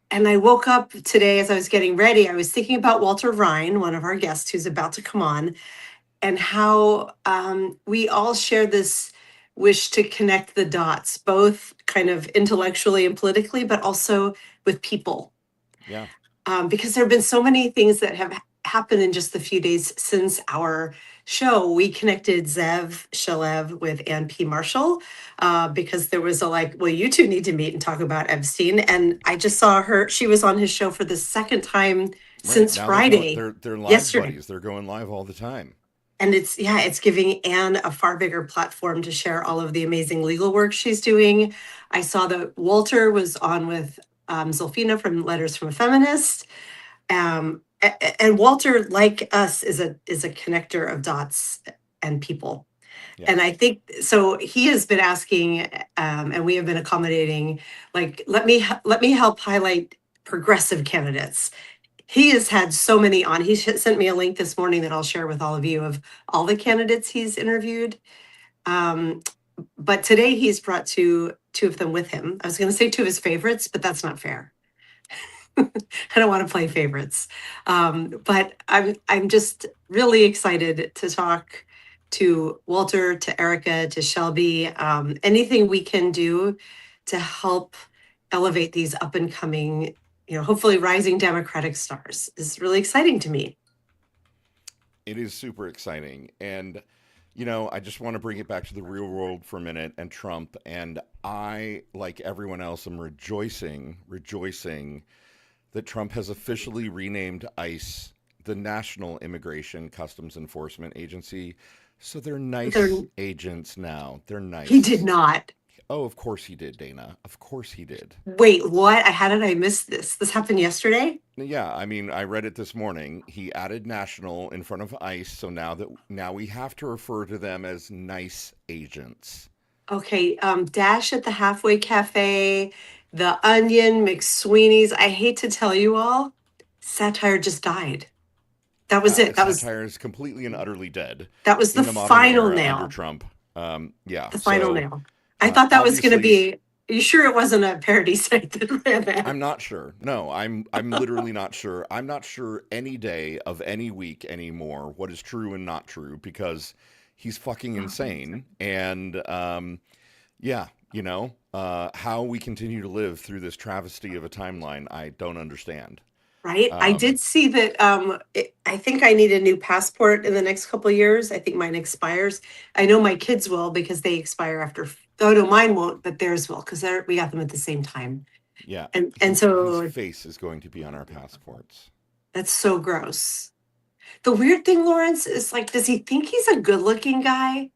And I woke up today as I was getting ready. I was thinking about Walter Ryan, one of our guests who's about to come on, and how we all share this wish to connect the dots, both kind of intellectually and politically, but also with people. Yeah. Because there have been so many things that have happened in just the few days since our show. We connected Zev Shalev with Ann P. Marshall because there was a well, you two need to meet and talk about Epstein. And I just saw her, she was on his show for the second time Right. since Now Friday, they're live yesterday. buddies. They're going live all the time. And it's giving Anne a far bigger platform to share all of the amazing legal work she's doing. I saw that Walter was on with Zolfina from Letters from a Feminist. And Walter, like us, is a connector of dots and people. Yes. And I think so. He has been asking, and we have been accommodating. Let me help highlight progressive candidates. He has had so many on. He sent me a link this morning that I'll share with all of you of all the candidates he's interviewed. But today he's brought two of them with him. I was going to say two of his favorites, but that's not fair. I don't want to play favorites. But I'm just really excited to talk to Walter, to Erica, to Shelby. Anything we can do to help elevate these up and coming, hopefully rising Democratic stars is really exciting to me. It is super exciting. And, I just want to bring it back to the real world for a minute and Trump. And I, like everyone else, am rejoicing that Trump has officially renamed ICE the National Immigration Customs Enforcement Agency. So they're nice agents now. They're nice. He did not. Oh, of course he did, Dana. Of course he did. Wait, what? How did I miss this? This happened yesterday? Yeah, I mean, I read it this morning. He added national in front of ICE, so now we have to refer to them as nice agents. Okay, Dash at the Halfway Cafe, The Onion, McSweeney's. I hate to tell you all, satire just died. That was it. Satire is completely and utterly dead. That was the final nail under Trump. Yeah, the final nail. I thought that was going to be. Are you sure it wasn't a parody site that ran that? I'm not sure. No, I'm literally not sure. I'm not sure any day of any week anymore what is true and not true because he's fucking insane. And how we continue to live through this travesty of a timeline, I don't understand. Right. I did see that. I think I need a new passport in the next couple of years. I think mine expires. I know my kids will because they expire after. Oh no, mine won't, but theirs will because we got them at the same time. Yeah. And so his face is going to be on our passports. That's so gross. The weird thing, Lawrence, is does he think he's a good-looking guy?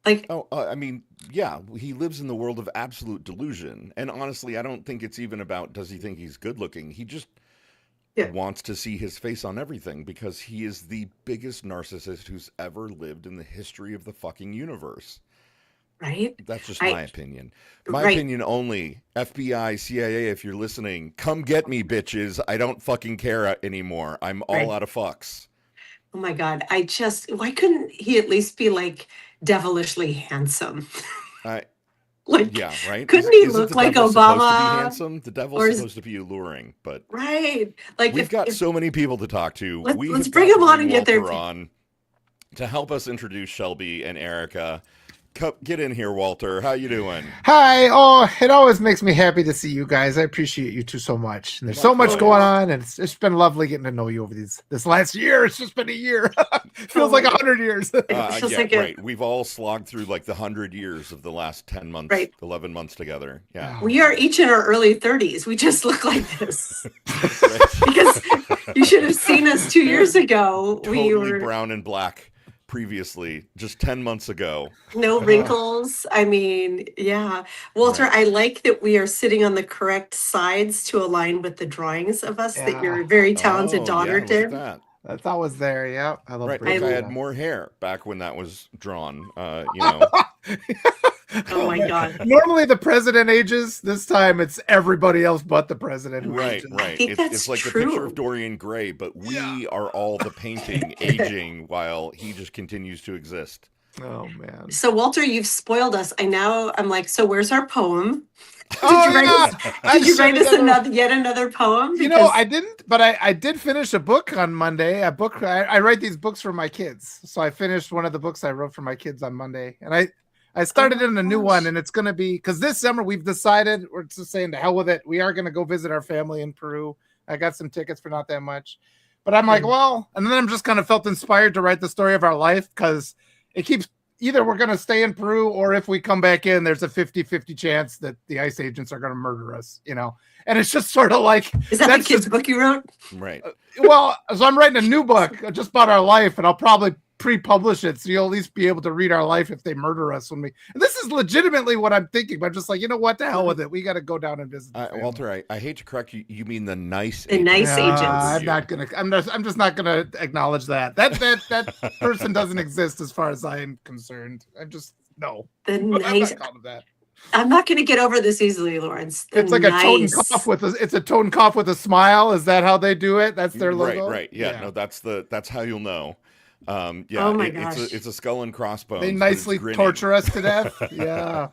I mean, yeah, he lives in the world of absolute delusion. And honestly, I don't think it's even about does he think he's good looking. He just wants to see his face on everything because he is the biggest narcissist who's ever lived in the history of the fucking universe. Right? That's just my opinion. My opinion only. FBI, CIA, if you're listening, come get me, bitches. I don't fucking care anymore. I'm all out of fucks. Oh my God. Why couldn't he at least be devilishly handsome? Yeah, right. Couldn't he look like Obama? Supposed to be handsome? The devil's supposed to be alluring, but right. We've got so many people to talk to. Let's bring them on and get their on to help us introduce Shelby and Erica. Get in here, Walter. How you doing? Hi. Oh, it always makes me happy to see you guys. I appreciate you two so much. And there's so much going on, and it's been lovely getting to know you over this last year. It's just been a year. Feels like 100 years. Right. We've all slogged through the 100 years of the last 10 months, 11 months together. Yeah. We are each in our early 30s. We just look like this. Because you should have seen us 2 years ago. Totally we were brown and black. Previously, just 10 months ago. No wrinkles. I mean, yeah. Walter, I like that we are sitting on the correct sides to align with the drawings of us that your very talented daughter did. That thought was there, yeah. I love I had more hair back when that was drawn, Oh my God. Normally the president ages. This time it's everybody else but the president. Right. It's like true. The picture of Dorian Gray, but we are all the painting aging while he just continues to exist. Oh man. So Walter, you've spoiled us. I'm like, so where's our poem? Oh you write us- yeah. I Did you sent write us another- yet another poem? You know, I didn't, but I did finish a book on Monday. I write these books for my kids, so I finished one of the books I wrote for my kids on Monday, and I started in a new one, and it's going to be because this summer we've decided we're just saying to hell with it. We are going to go visit our family in Peru. I got some tickets for not that much, but I'm like, well, and then I'm just kind of felt inspired to write the story of our life because it keeps. Either we're going to stay in Peru, or if we come back in, there's a 50-50 chance that the ICE agents are going to murder us, you know? And it's just sort of like... Is that the kid's book you wrote? Right. Well, so I'm writing a new book just about our life, and I'll probably pre-publish it, so you'll at least be able to read our life if they murder us when we... And this is legitimately what I'm thinking, but I'm just like, you know what, the hell with it. We got to go down and visit. Walter, I hate to correct you. You mean the nice The nice agents. I'm just not gonna acknowledge that. That person doesn't exist as far as I'm concerned. I'm just no. The I'm nice. not calling that. I'm not going to get over this easily, Lawrence. It's like a toad cough with a toad cough with a smile. Is that how they do it? That's their logo. Right. Yeah. No, that's how you'll know. Yeah. Oh my gosh. It's a skull and crossbones. They nicely torture us to death. Yeah.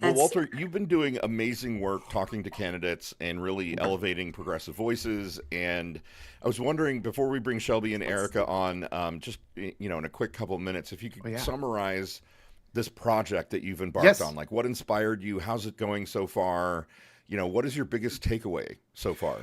Well, Walter, you've been doing amazing work talking to candidates and really elevating progressive voices. And I was wondering, before we bring Shelby and Erica on, just in a quick couple of minutes, if you could summarize this project that you've embarked on. Like, what inspired you? How's it going so far? What is your biggest takeaway so far?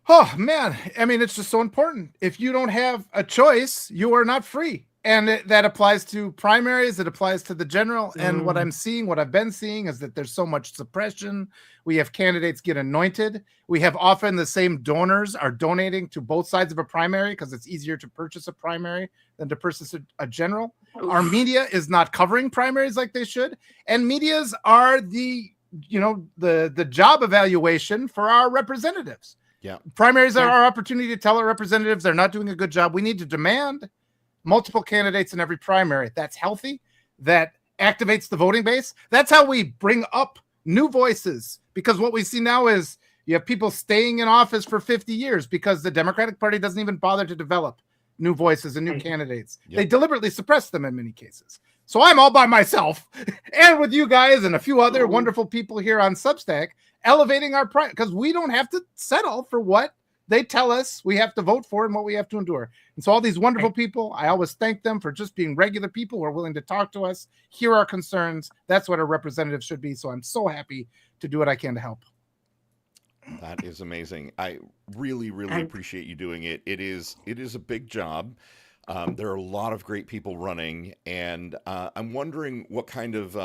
Oh, man. I mean, it's just so important. If you don't have a choice, you are not free. And that applies to primaries. It applies to the general. And what I've been seeing is that there's so much suppression. We have candidates get anointed. We have often the same donors are donating to both sides of a primary because it's easier to purchase a primary than to purchase a general. Our media is not covering primaries like they should. And medias are the job evaluation for our representatives. Yeah. Primaries are our opportunity to tell our representatives they're not doing a good job. We need to demand multiple candidates in every primary. That's healthy. That activates the voting base. That's how we bring up new voices, because what we see now is you have people staying in office for 50 years because the Democratic Party doesn't even bother to develop new voices and new candidates. Yep. They deliberately suppress them in many cases. So I'm all by myself and with you guys and a few other wonderful people here on Substack elevating our pride, because we don't have to settle for what they tell us we have to vote for and what we have to endure. And so all these wonderful people, I always thank them for just being regular people who are willing to talk to us, hear our concerns. That's what a representative should be. So I'm so happy to do what I can to help. That is amazing. I really, really appreciate you doing it. It is a big job. There are a lot of great people running, and I'm wondering what kind of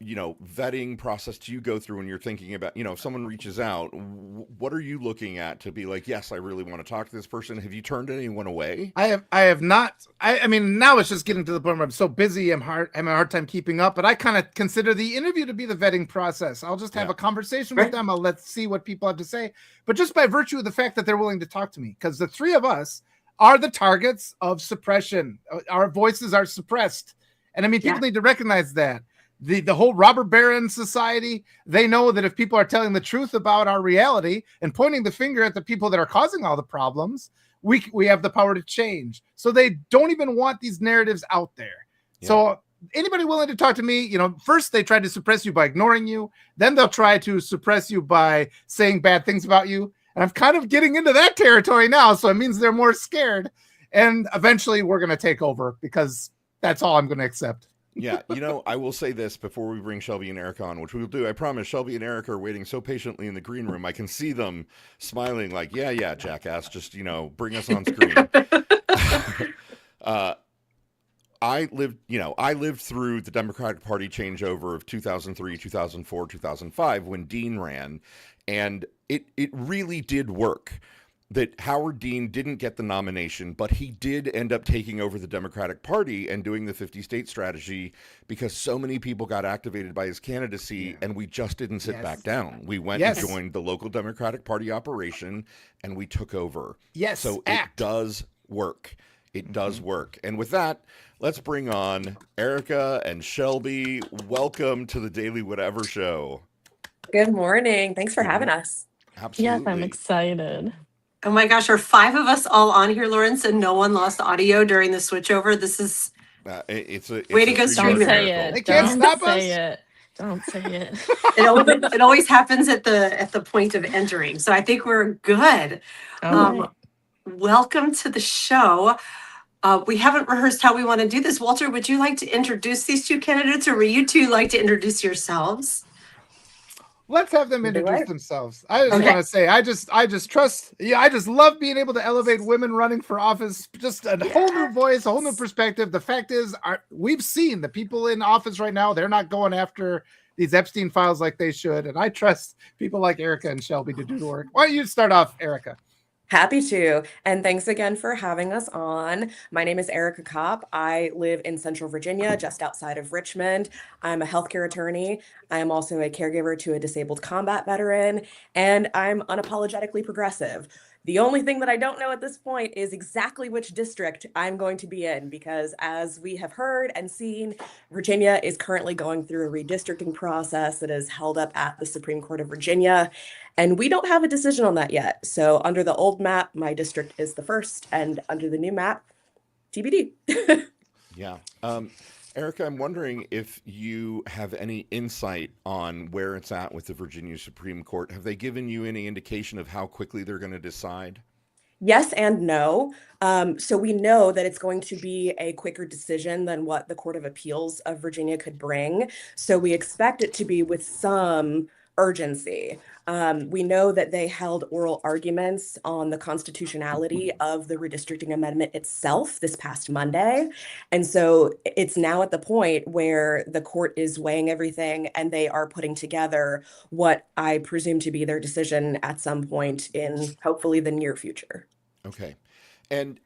vetting process do you go through when you're thinking about, if someone reaches out, what are you looking at to be like, yes, I really want to talk to this person? Have you turned anyone away? I have not. I mean, now it's just getting to the point where I'm so busy, I'm having a hard time keeping up, but I kind of consider the interview to be the vetting process. I'll just have a conversation with them. Let's see what people have to say. But just by virtue of the fact that they're willing to talk to me, because the three of us are the targets of suppression. Our voices are suppressed. And I mean, people need to recognize that. The whole robber baron society, they know that if people are telling the truth about our reality and pointing the finger at the people that are causing all the problems, we have the power to change. So they don't even want these narratives out there. Yeah. So anybody willing to talk to me, first they try to suppress you by ignoring you. Then they'll try to suppress you by saying bad things about you. And I'm kind of getting into that territory now. So it means they're more scared. And eventually we're going to take over, because that's all I'm going to accept. Yeah, I will say this before we bring Shelby and Erica on, which we will do. I promise. Shelby and Erica are waiting so patiently in the green room. I can see them smiling like, yeah, jackass, just, bring us on screen. I lived through the Democratic Party changeover of 2003, 2004, 2005 when Dean ran, and it really did work. That Howard Dean didn't get the nomination, but he did end up taking over the Democratic Party and doing the 50-state strategy, because so many people got activated by his candidacy, and we just didn't sit back down. We went and joined the local Democratic Party operation, and we took over. Yes, so it does work. It does work. And with that, let's bring on Erica and Shelby. Welcome to the Daily Whatever Show. Good morning. Thanks for having us. Absolutely. Yes, I'm excited. Oh my gosh, are five of us all on here, Lawrence, and no one lost audio during the switchover? This is It's way a to go, StreamYard Don't say miracle. it. They can't Don't stop say us. it. Don't say it. it always happens at the point of entering. So I think we're good. All Um, right. welcome to the show. We haven't rehearsed how we want to do this. Walter, would you like to introduce these two candidates, or would you two like to introduce yourselves? Let's have them introduce themselves. I just want to say, I just trust. Yeah, I just love being able to elevate women running for office. Just a whole new voice, a whole new perspective. The fact is, we've seen the people in office right now. They're not going after these Epstein files like they should, and I trust people like Erica and Shelby to do the work. Why don't you start off, Erica? Happy to. And thanks again for having us on. My name is Erica Kopp. I live in Central Virginia, just outside of Richmond. I'm a healthcare attorney. I am also a caregiver to a disabled combat veteran, and I'm unapologetically progressive. The only thing that I don't know at this point is exactly which district I'm going to be in, because as we have heard and seen, Virginia is currently going through a redistricting process that is held up at the Supreme Court of Virginia. And we don't have a decision on that yet. So under the old map, my district is the first, and under the new map, TBD. Yeah. Erica, I'm wondering if you have any insight on where it's at with the Virginia Supreme Court. Have they given you any indication of how quickly they're going to decide? Yes and no. So we know that it's going to be a quicker decision than what the Court of Appeals of Virginia could bring. So we expect it to be with some urgency. We know that they held oral arguments on the constitutionality of the redistricting amendment itself this past Monday. And so it's now at the point where the court is weighing everything and they are putting together what I presume to be their decision at some point in hopefully the near future. Okay. And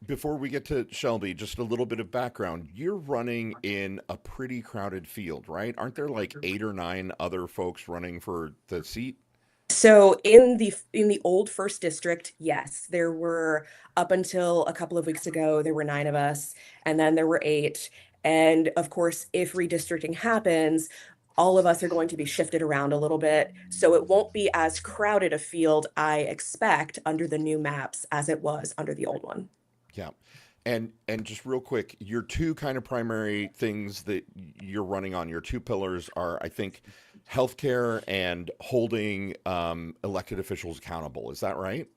before we get to Shelby, just a little bit of background. You're running in a pretty crowded field, right? Aren't there like 8 or 9 other folks running for the seat? So in the old first district, yes, there were, up until a couple of weeks ago, there were 9 of us, and then there were 8. And of course, if redistricting happens, all of us are going to be shifted around a little bit. So it won't be as crowded a field, I expect, under the new maps as it was under the old one. Yeah. And just real quick, your two kind of primary things that you're running on, your 2 pillars are, I think, healthcare and holding elected officials accountable. Is that right?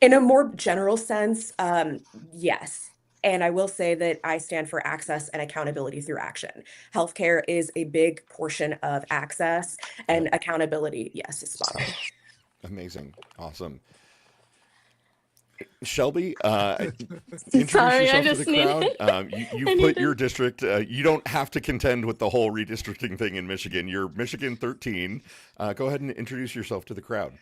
In a more general sense, yes. And I will say that I stand for access and accountability through action. Healthcare is a big portion of access, and accountability, yes, is spot on. Amazing. Awesome. Shelby, Sorry, introduce I yourself to just the crowd. needed- You I put needed- your district, you don't have to contend with the whole redistricting thing in Michigan. You're Michigan 13. Go ahead and introduce yourself to the crowd.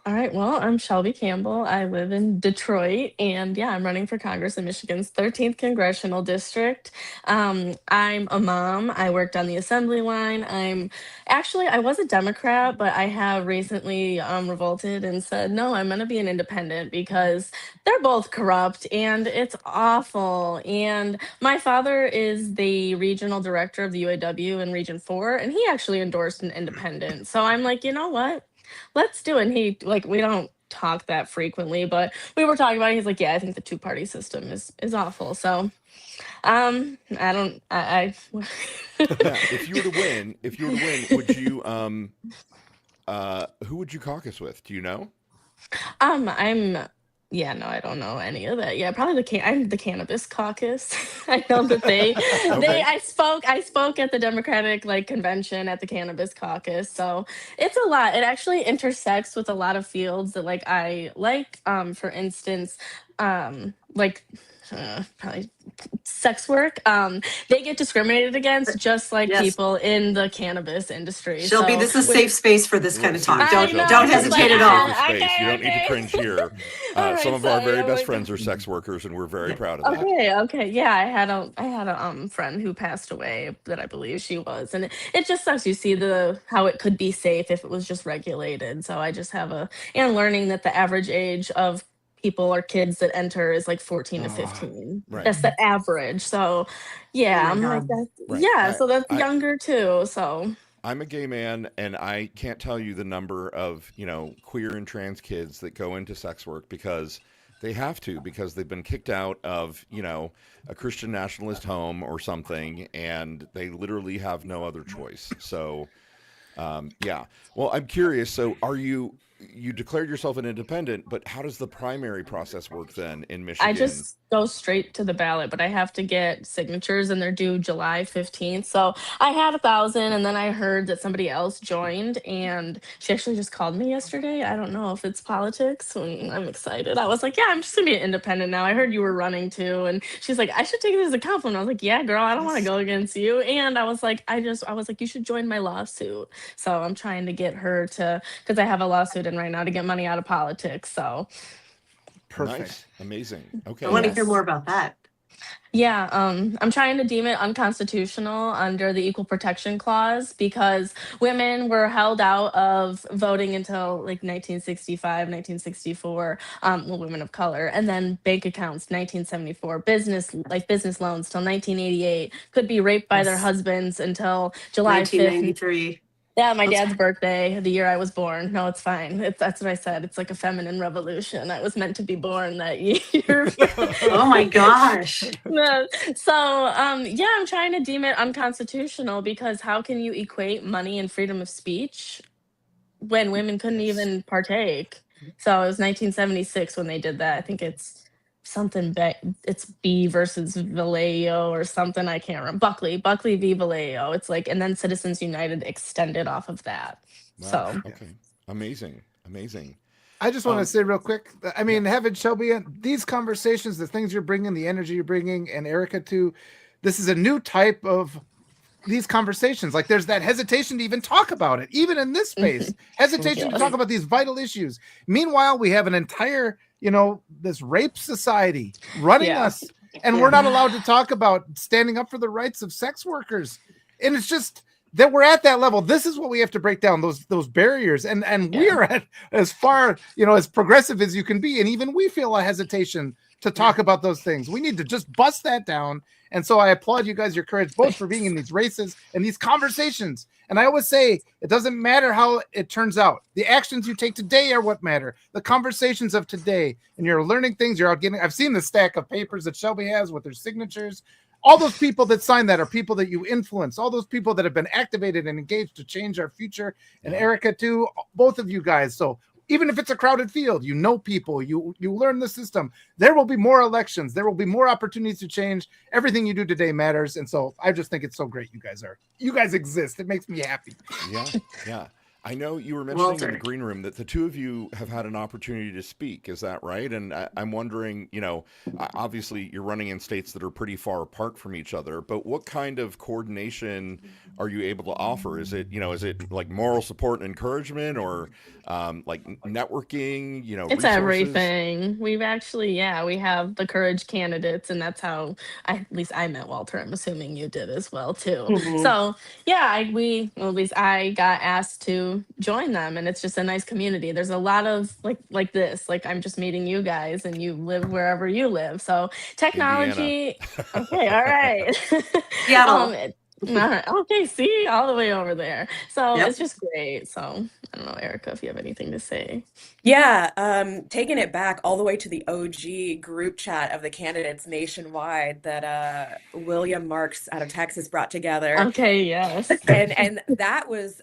All right. Well, I'm Shelby Campbell. I live in Detroit, and yeah, I'm running for Congress in Michigan's 13th congressional district. I'm a mom. I worked on the assembly line. I was a Democrat, but I have recently revolted and said, no, I'm going to be an independent because they're both corrupt and it's awful. And my father is the regional director of the UAW in Region 4, and he actually endorsed an independent. So I'm like, you know what? Let's do it. And he, like, we don't talk that frequently, but we were talking about it. He's like, yeah, I think the 2-party system is awful. So I don't I Yeah, if you were to win, would you who would you caucus with? Do you know? I'm yeah, no, I don't know any of that. Yeah, probably I'm the cannabis caucus. I know that Okay. I spoke at the Democratic convention at the cannabis caucus. So it's a lot. It actually intersects with a lot of fields that I like. For instance, probably sex work. They get discriminated against just like Yes. people in the cannabis industry. Shelby, So this is a with- safe space for this kind of talk. I Don't know, don't it's hesitate like, at all. okay, You don't need to okay. cringe here. All right, Some of our sorry, very I'm best like- friends are sex workers, and we're very proud of that. Okay, yeah. I had a friend who passed away that I believe she was, and it just sucks. You see how it could be safe if it was just regulated. So I just and learning that the average age of people or kids that enter is like 14 to 15. Right. That's the average. So yeah, Oh I'm my like God. that. Right. Yeah, so that's I- younger too. So I'm a gay man, and I can't tell you the number of, queer and trans kids that go into sex work because they have to, because they've been kicked out of, a Christian nationalist home or something, and they literally have no other choice. So, yeah. Well, I'm curious. So, you declared yourself an independent, but how does the primary process work then in I Michigan? just go straight to the ballot, but I have to get signatures and they're due July 15th. So I had 1,000 and then I heard that somebody else joined and she actually just called me yesterday. I don't know if it's politics and I'm excited. I was like, yeah, I'm just gonna be an independent now. I heard you were running too. And she's like, I should take this as a compliment. I was like, yeah, girl, I don't want to go against you. And I was like, you should join my lawsuit. So I'm trying to get her to, because I have a lawsuit in right now to get money out of politics. So Perfect. Nice. Amazing. Okay. I want to hear Yes. more about that. Yeah, I'm trying to deem it unconstitutional under the Equal Protection Clause because women were held out of voting until like 1965, 1964, well, women of color, and then bank accounts 1974, business loans till 1988, could be raped by their Yes. husbands until July 5th. 1993. Yeah, my That's- dad's birthday, the year I was born. No, it's fine. That's what I said. It's like a feminine revolution. I was meant to be born that year. Oh my gosh. No. So, yeah, I'm trying to deem it unconstitutional because how can you equate money and freedom of speech when women couldn't Yes. even partake? So it was 1976 when they did that. I think it's it's B versus Vallejo or something. I can't remember. Buckley v. Vallejo. It's like, and then Citizens United extended off of that. Wow. So Okay. Amazing. Amazing. I just want Um, to say real quick. I mean, having Shelby, these conversations, the things you're bringing, the energy you're bringing, and Erica too. This is a new type of these conversations. Like there's that hesitation to even talk about it, even in this space. Hesitation to Yes. talk about these vital issues. Meanwhile, we have an entire, this rape society running Yeah. us, and we're not allowed to talk about standing up for the rights of sex workers. And it's just that we're at that level. This is what we have to break down, those barriers. And we Yeah. are at as far, as progressive as you can be. And even we feel a hesitation to talk about those things. We need to just bust that down. And so I applaud you guys, your courage, both for being in these races and these conversations. And I always say, it doesn't matter how it turns out. The actions you take today are what matter. The conversations of today. And you're learning things. You're out getting, I've seen the stack of papers that Shelby has with their signatures. All those people that sign that are people that you influence. All those people that have been activated and engaged to change our future. And Erica too, both of you guys. So even if it's a crowded field, people, you learn the system. There will be more elections. There will be more opportunities to change. Everything you do today matters. And so I just think it's so great you guys exist. It makes me happy. Yeah. Yeah. I know you were mentioning in the Walter. green room that the two of you have had an opportunity to speak. Is that right? And I'm wondering, obviously you're running in states that are pretty far apart from each other, but what kind of coordination are you able to offer? Is it like moral support and encouragement or like networking, it's resources? everything. We have the courage candidates, and that's how at least I met Walter. I'm assuming you did as well too. Mhm. So yeah, at least I got asked to join them, and it's just a nice community. There's a lot of like this. Like I'm just meeting you guys, and you live wherever you live. So technology. Okay, all right. Seattle. Okay, see, all the way over there. So Yep. it's just great. So I don't know, Erica, if you have anything to say. Yeah, taking it back all the way to the OG group chat of the candidates nationwide that William Marks out of Texas brought together. Okay, yes. And that was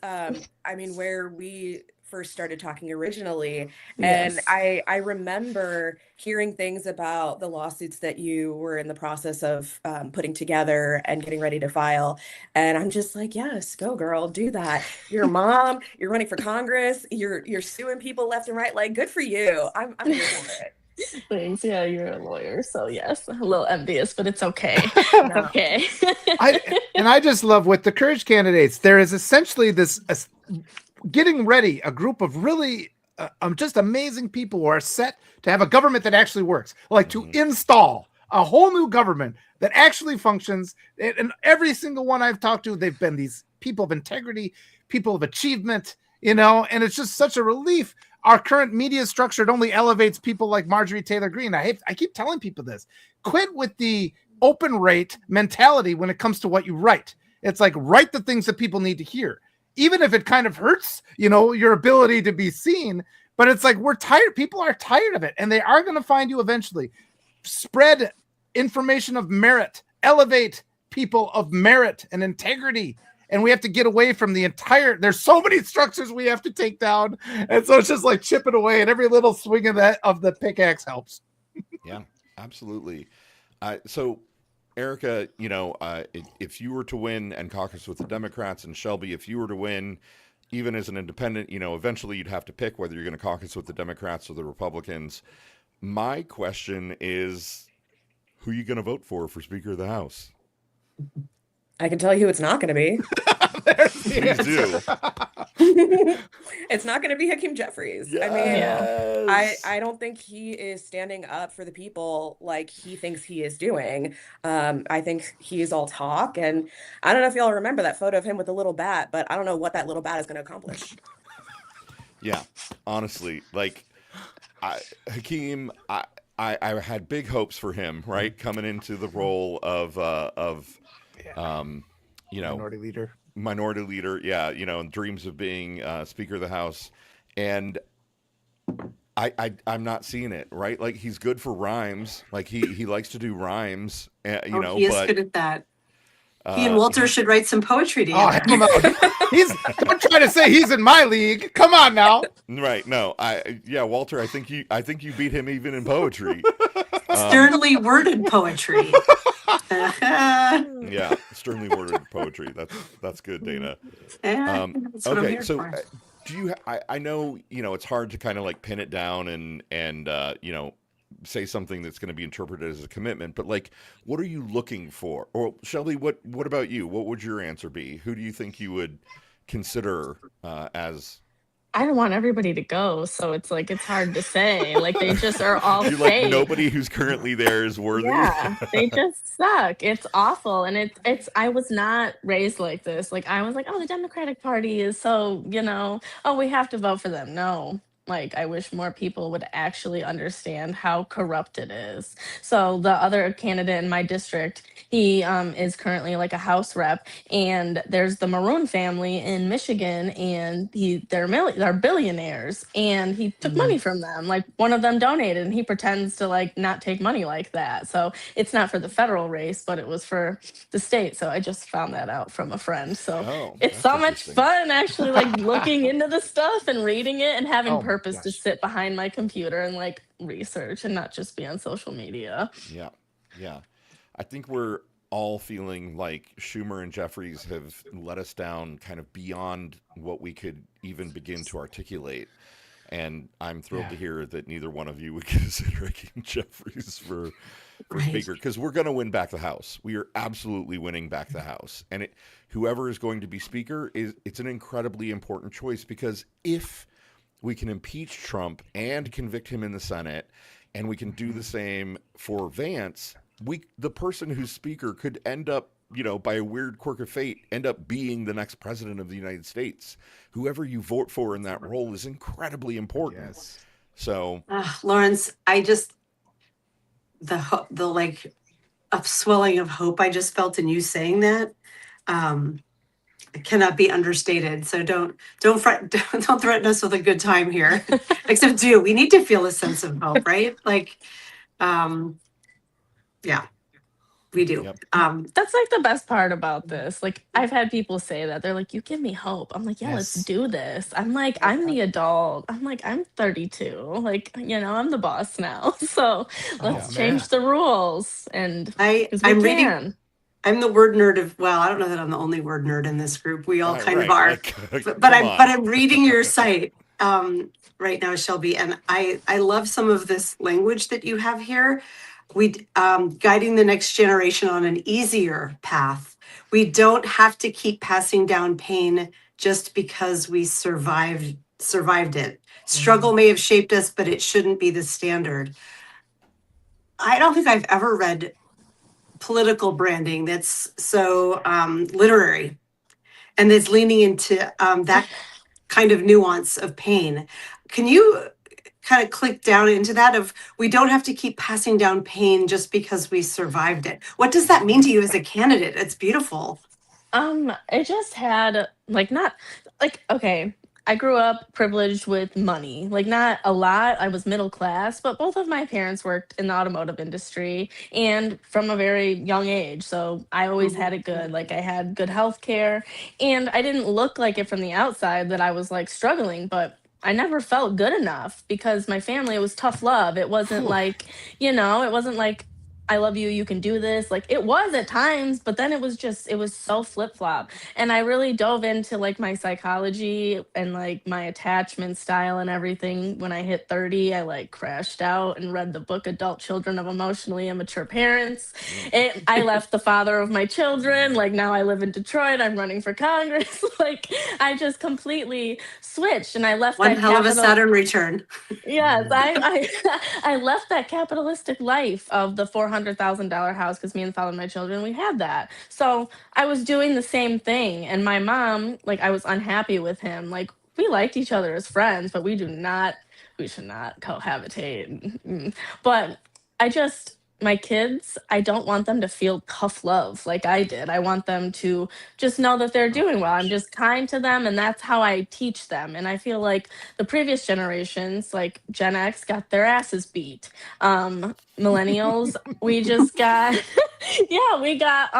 where we first started talking originally. And Yes. I remember hearing things about the lawsuits that you were in the process of putting together and getting ready to file. And I'm just like, yes, go girl, do that. You're a mom, you're running for Congress, you're suing people left and right. Like, good for you. I'm here for it. Thanks. Yeah, you're a lawyer, so yes, a little envious, but it's okay. No. Okay. I just love with the courage candidates, there is essentially this getting ready, a group of really just amazing people who are set to have a government that actually works, like to install a whole new government that actually functions. And every single one I've talked to, they've been these people of integrity, people of achievement, and it's just such a relief. Our current media structure, it only elevates people like Marjorie Taylor Greene. I keep telling people this. Quit with the open rate mentality when it comes to what you write. It's like, write the things that people need to hear. even if it kind of hurts, your ability to be seen. But it's like, we're tired. People are tired of it, and they are going to find you eventually. Spread information of merit, elevate people of merit and integrity. And we have to get away from there's so many structures we have to take down. And so it's just like chipping away, and every little swing of the pickaxe helps. Yeah, absolutely. So Erica, if you were to win and caucus with the Democrats, and Shelby, if you were to win, even as an independent, eventually you'd have to pick whether you're going to caucus with the Democrats or the Republicans. My question is, who are you going to vote for Speaker of the House? I can tell you it's not going to be. Please do. It's not going to be Hakeem Jeffries. Yes. I mean, I don't think he is standing up for the people like he thinks he is doing. I think he's all talk, and I don't know if y'all remember that photo of him with a little bat, but I don't know what that little bat is going to accomplish. Yeah, honestly, like Hakeem, I had big hopes for him, right, coming into the role of minority leader, yeah, and dreams of being Speaker of the House, and I'm not seeing it, right? Like, he's good for rhymes, like he likes to do rhymes, he is good at that. He and Walter should write some poetry Oh, together. him out. I'm trying to say he's in my league. Come on now. Right? No, Walter, I think you beat him even in poetry. Sternly worded poetry. Yeah, sternly worded poetry. That's good, Dana. That's what I'm Okay, here so for. do you? I know it's hard to kind of like pin it down and say something that's going to be interpreted as a commitment, but like, what are you looking for? Or Shelby, what about you? What would your answer be? Who do you think you would consider as? I don't want everybody to go, so it's like it's hard to say. Like, they just are all You're like, fake. nobody who's currently there is worthy. Yeah, they just suck. It's awful, and it's. I was not raised like this. Like, I was like, oh, the Democratic Party is so, oh, we have to vote for them. No. Like, I wish more people would actually understand how corrupt it is. So the other candidate in my district, he is currently like a House rep, and there's the Maroon family in Michigan, and they're billionaires, and he took money from them. Like, one of them donated, and he pretends to like not take money like that. So it's not for the federal race, but it was for the state. So I just found that out from a friend. So it's that's so much interesting. fun actually, like looking into the stuff and reading it and having Oh, purpose to gosh. sit behind my computer and like research and not just be on social media. Yeah. I think we're all feeling like Schumer and Jeffries have let us down kind of beyond what we could even begin to articulate. And I'm thrilled to hear that neither one of you would consider Hakeem Jeffries for Speaker, because we're going to win back the House. We are absolutely winning back the House. And whoever is going to be Speaker, it's an incredibly important choice, because if we can impeach Trump and convict him in the Senate, and we can do the same for Vance, the person who's Speaker could end up, by a weird quirk of fate, end up being the next president of the United States. Whoever you vote for in that role is incredibly important. Yes. So, Lawrence, the like upswelling of hope I just felt in you saying that cannot be understated. So don't threaten us with a good time here. Except we need to feel a sense of hope, right? Like, yeah, we do. Yep. That's like the best part about this. Like, I've had people say that. They're like, you give me hope. I'm like, yeah, let's do this. I'm like, I'm the adult. I'm like, I'm 32. Like, I'm the boss now. So let's change the rules. And I'm reading. I'm the word nerd I don't know that I'm the only word nerd in this group. We all kind of are. But I'm reading your site right now, Shelby, and I love some of this language that you have here. We guiding the next generation on an easier path. We don't have to keep passing down pain just because we survived it. Struggle may have shaped us, but it shouldn't be the standard. I don't think I've ever read political branding that's so literary and that's leaning into that kind of nuance of pain. Can you kind of click down into that of, we don't have to keep passing down pain just because we survived it? What does that mean to you as a candidate? It's beautiful. It just had like not like okay. I grew up privileged with money. Like not a lot. I was middle class, but both of my parents worked in the automotive industry and from a very young age. So I always had it good. Like I had good health care and I didn't look like it from the outside that I was like struggling, but I never felt good enough because my family, it was tough love. It wasn't Phew. like, it wasn't like I love you, you can do this. Like it was at times, but then it was so flip flop. And I really dove into like my psychology and like my attachment style and everything. When I hit 30, I like crashed out and read the book Adult Children of Emotionally Immature Parents. I left the father of my children. Like now I live in Detroit, I'm running for Congress. Like I just completely switched and I left One that hell of a capital. Saturn return. Yes, I left that capitalistic life of the $400,000 house because me and the father of my children, we had that. So I was doing the same thing, and my mom, like, I was unhappy with him. Like, we liked each other as friends, but we should not cohabitate. But I just, my kids, I don't want them to feel tough love like I did. I want them to just know that they're Of doing well. I'm course. just kind to them, and that's how I teach them. And I feel like the previous generations, like Gen X, got their asses beat. Millennials, we just got, yeah, we got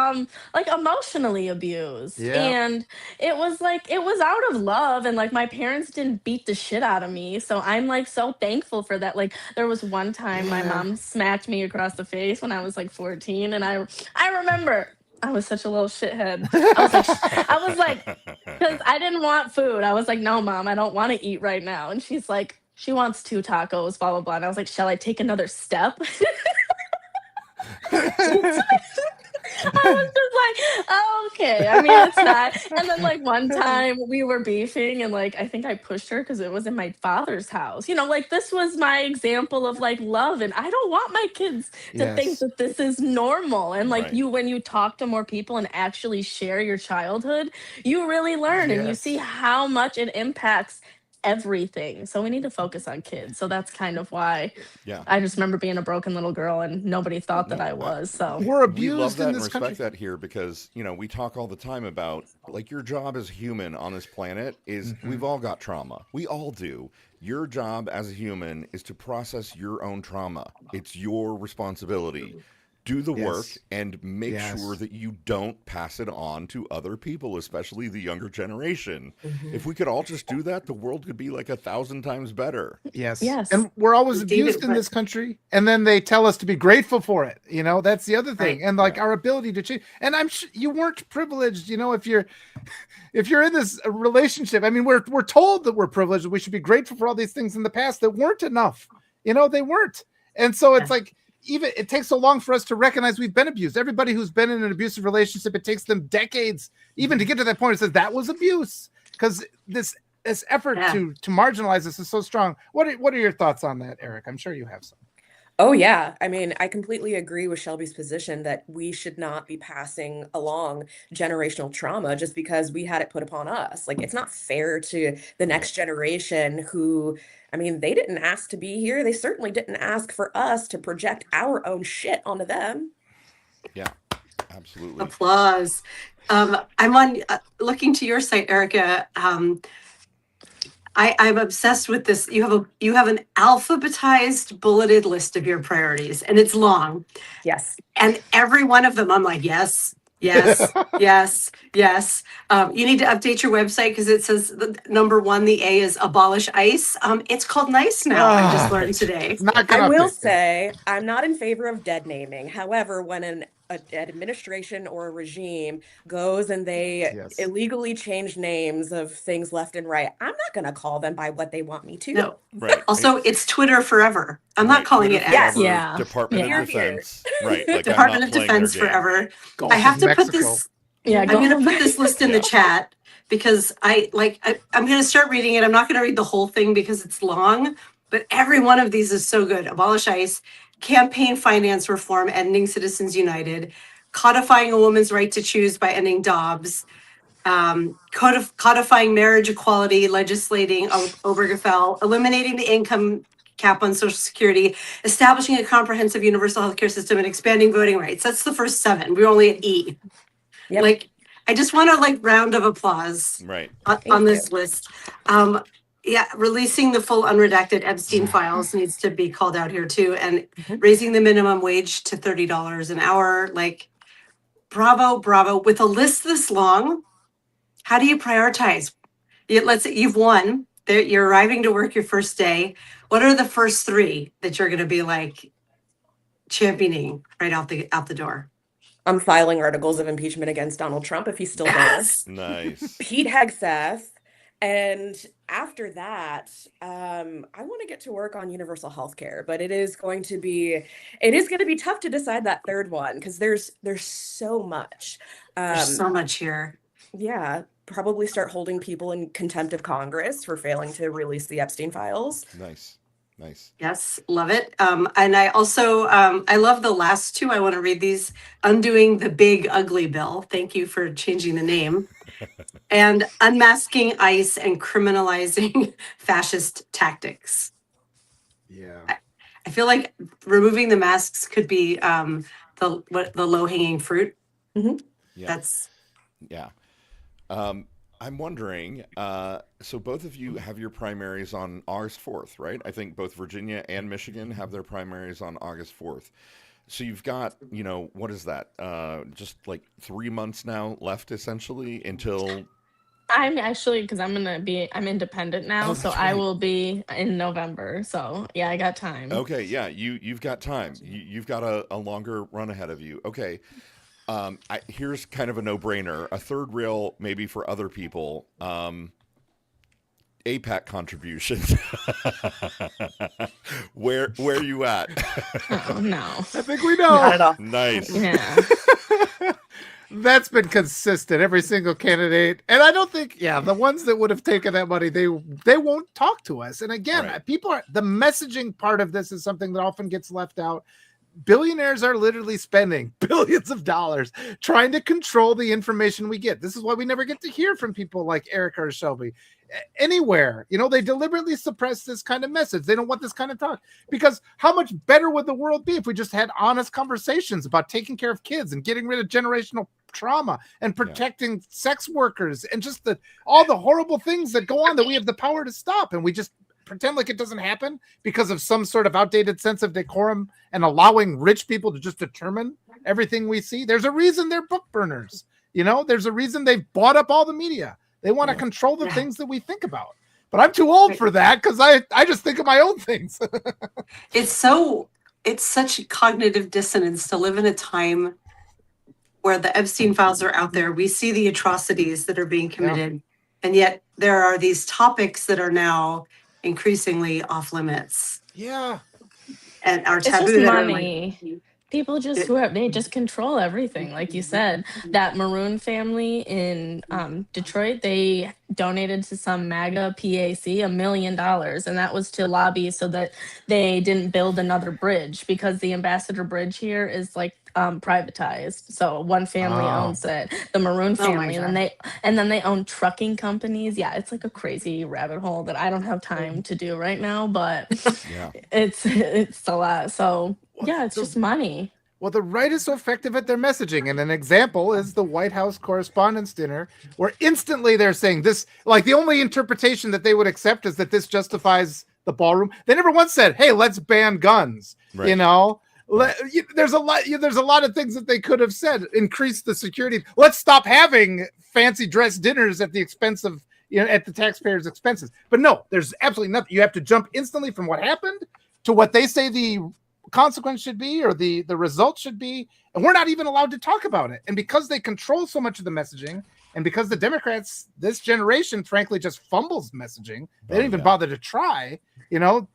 like emotionally abused, Yeah. and it was like it was out of love, and like my parents didn't beat the shit out of me, so I'm like so thankful for that. Like there was one time my Yeah. mom smacked me across the face when I was like 14, and I remember. I was such a little shithead. I was like, because I didn't want food. I was like, no, mom, I don't want to eat right now. And she's like, she wants 2 tacos, blah, blah, blah. And I was like, shall I take another step? I was just like, oh, okay. I mean, it's not. And then, like, one time we were beefing, and, like, I think I pushed her because it was in my father's house. Like, this was my example of, like, love. And I don't want my kids to think Yes. that this is normal. And, like, Right. when you talk to more people and actually share your childhood, you really learn and you see Yes. how much it impacts everything. So we need to focus on kids. So that's kind of why Yeah. I just remember being a broken little girl and nobody thought that No, I was. So We're we love abused that in and this respect country. that here because, we talk all the time about like your job as a human on this planet is we've all got trauma. We all do. Your job as a human is to process your own trauma. It's your responsibility. Do the work Yes. and make sure Yes. that you don't pass it on to other people, especially the younger generation. If we could all just do that, the world could be like 1,000 times better. Yes. yes. And we're always David, abused in this country. And then they tell us to be grateful for it. That's the other thing. Right. And like Yeah. our ability to change. And I'm sure you weren't privileged, if you're in this relationship. I mean, we're told that we're privileged. We should be grateful for all these things in the past that weren't enough. They weren't. And so it's Yeah. like, even it takes so long for us to recognize we've been abused. Everybody who's been in an abusive relationship, it takes them decades even to get to that point. It says that was abuse because this effort Yeah. to marginalize this is so strong. What are your thoughts on that, Eric? I'm sure you have some. Oh, yeah. I mean, I completely agree with Shelby's position that we should not be passing along generational trauma just because we had it put upon us. Like, it's not fair to the next generation who, I mean, they didn't ask to be here. They certainly didn't ask for us to project our own shit onto them. Yeah, absolutely. Applause. I'm on looking to your site, Erica. I'm obsessed with this. You have an alphabetized bulleted list of your priorities, and it's long. Yes. And every one of them, I'm like, yes, yes, yes, yes. You need to update your website because it says the number one, the A is abolish ICE. It's called NICE now. I just learned today. It's not I gonna will update. say I'm not in favor of dead naming. However, when an administration or a regime goes and they Yes. illegally change names of things left and right, I'm not going to call them by what they want me to. No. Right. Also, it's Twitter forever. I'm not calling Twitter it Yes. X. forever, Yeah. Department Yeah. of Defense. Right. Like Department I'm of not playing Defense their game. forever. Gulf I have of to put Mexico. this. Yeah, I'm go going to home. put this list in the chat because I'm going to start reading it. I'm not going to read the whole thing because it's long, but every one of these is so good. Abolish ICE, campaign finance reform, ending Citizens United, codifying a woman's right to choose by ending Dobbs, codifying marriage equality, legislating Obergefell, eliminating the income cap on Social Security, establishing a comprehensive universal healthcare system, and expanding voting rights. That's the first 7. We're only at E. Yep. Like, I just want a like round of applause Right. on Thank this list. Um, yeah, releasing the full unredacted Epstein files needs to be called out here too, and Mhm. raising the minimum wage to $30 an hour. Like, bravo, bravo! With a list this long, how do you prioritize? Let's say you've won. You're arriving to work your first day. What are the first three that you're going to be like championing right out the door? I'm filing articles of impeachment against Donald Trump if he's still there. Yes. Nice. Pete Hegseth. And after that, I want to get to work on universal health care, but it is going to be tough to decide that third one because there's so much. There's so much here. Yeah, probably start holding people in contempt of Congress for failing to release the Epstein files. Nice. Nice. Yes, love it. And I also I love the last two. I want to read these. Undoing the Big Ugly Bill. Thank you for changing the name. And unmasking ICE and criminalizing fascist tactics. Yeah. I feel like removing the masks could be the low hanging fruit. Mhm. Yeah. That's Yeah. I'm wondering, so both of you have your primaries on August 4th, right? I think both Virginia and Michigan have their primaries on August 4th. So you've got, what is that? Just like 3 months now left essentially until. I'm actually, because I'm independent now, Oh, so that's I right. will be in November. So yeah, I got time. Okay, yeah, you've got time. You've got a longer run ahead of you. Okay. Here's kind of a no-brainer. A third rail, maybe for other people. APAC contributions. Where you at? Oh no. I think we Not know. at all. Nice. Yeah. That's been consistent, every single candidate. And I don't think, the ones that would have taken that money, they won't talk to us. And again, Right. the messaging part of this is something that often gets left out. Billionaires are literally spending billions of dollars trying to control the information we get. This is why we never get to hear from people like Erica or Shelby anywhere. They deliberately suppress this kind of message. They don't want this kind of talk, because how much better would the world be if we just had honest conversations about taking care of kids and getting rid of generational trauma and protecting sex workers and just all the horrible things that go on that we have the power to stop, and we just pretend like it doesn't happen because of some sort of outdated sense of decorum and allowing rich people to just determine everything we see. There's a reason they're book burners. There's a reason they've bought up all the media. They want to control the things that we think about. But I'm too old for that because I just think of my own things. it's such cognitive dissonance to live in a time where the Epstein files are out there. We see the atrocities that are being committed, and yet there are these topics that are now increasingly off limits. Yeah. And are It's taboo. just That are money. like, People just they just control everything. Like you said, that Maroon family in Detroit, they donated to some MAGA PAC $1 million, and that was to lobby so that they didn't build another bridge, because the Ambassador Bridge here is like privatized. So one family owns it, the Maroon Oh my family, and then they own trucking companies. Yeah, it's like a crazy rabbit hole that I don't have time to do right now, but Yeah. it's a lot. So yeah, it's just money. Well, the right is so effective at their messaging. And an example is the White House Correspondents' Dinner, where instantly they're saying this, like the only interpretation that they would accept is that this justifies the ballroom. They never once said, hey, let's ban guns. Right. There's a lot of things that they could have said. Increase the security. Let's stop having fancy dress dinners at the expense of, at the taxpayers' expenses. But no, there's absolutely nothing. You have to jump instantly from what happened to what they say the consequence should be, or the result should be, and we're not even allowed to talk about it. And because they control so much of the messaging, and because the Democrats, this generation, frankly, just fumbles messaging, they don't even bother to try, the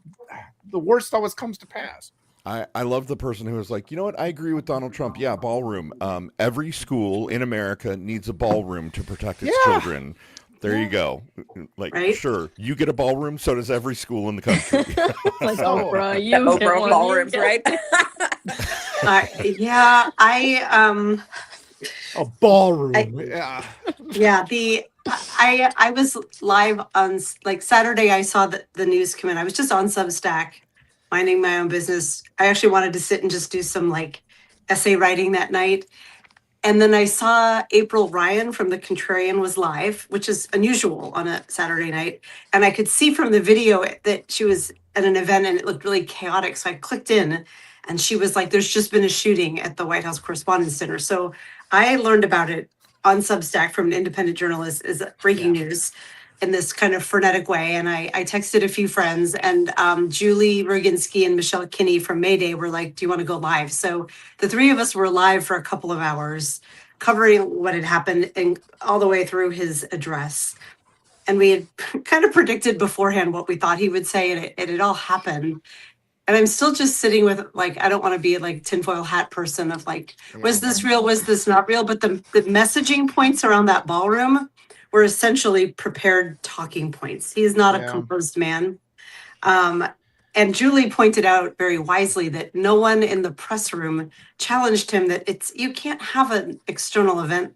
worst always comes to pass. I love the person who was like, you know what? I agree with Donald Trump. Yeah, ballroom. Every school in America needs a ballroom to protect its children. There you go. Like, sure, you get a ballroom, so does every school in the country. Like Oprah, you The get Oprah one, ballrooms, you right? A ballroom. I was live on like Saturday. I saw the news come in. I was just on Substack, minding my own business. I actually wanted to sit and just do some like essay writing that night. And then I saw April Ryan from The Contrarian was live, which is unusual on a Saturday night. And I could see from the video that she was at an event and it looked really chaotic. So I clicked in and she was like, there's just been a shooting at the White House Correspondents' Center. So I learned about it on Substack from an independent journalist as breaking news in this kind of frenetic way. And I texted a few friends, and Julie Roginski and Michelle Kinney from Mayday were like, do you want to go live? So the three of us were live for a couple of hours covering what had happened and all the way through his address. And we had kind of predicted beforehand what we thought he would say, and it all happened. And I'm still just sitting with, like, I don't want to be like tinfoil hat person of like, was this real? Was this not real? But the messaging points around that ballroom were essentially prepared talking points. He is not a composed man. And Julie pointed out very wisely that no one in the press room challenged him that you can't have an external event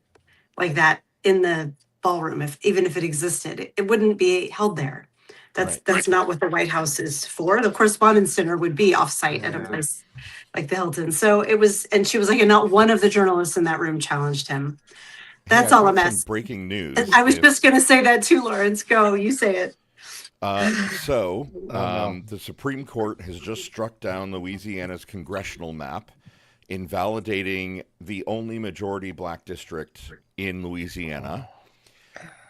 like that in the ballroom, even if it existed. It wouldn't be held there. That's not what the White House is for. The Correspondents' Dinner would be offsite at a place like the Hilton. So it was, and she was like, and not one of the journalists in that room challenged him. That's all I'm asking. Breaking news. I was just going to say that too, Lawrence. Go, you say it. The Supreme Court has just struck down Louisiana's congressional map, invalidating the only majority black district in Louisiana,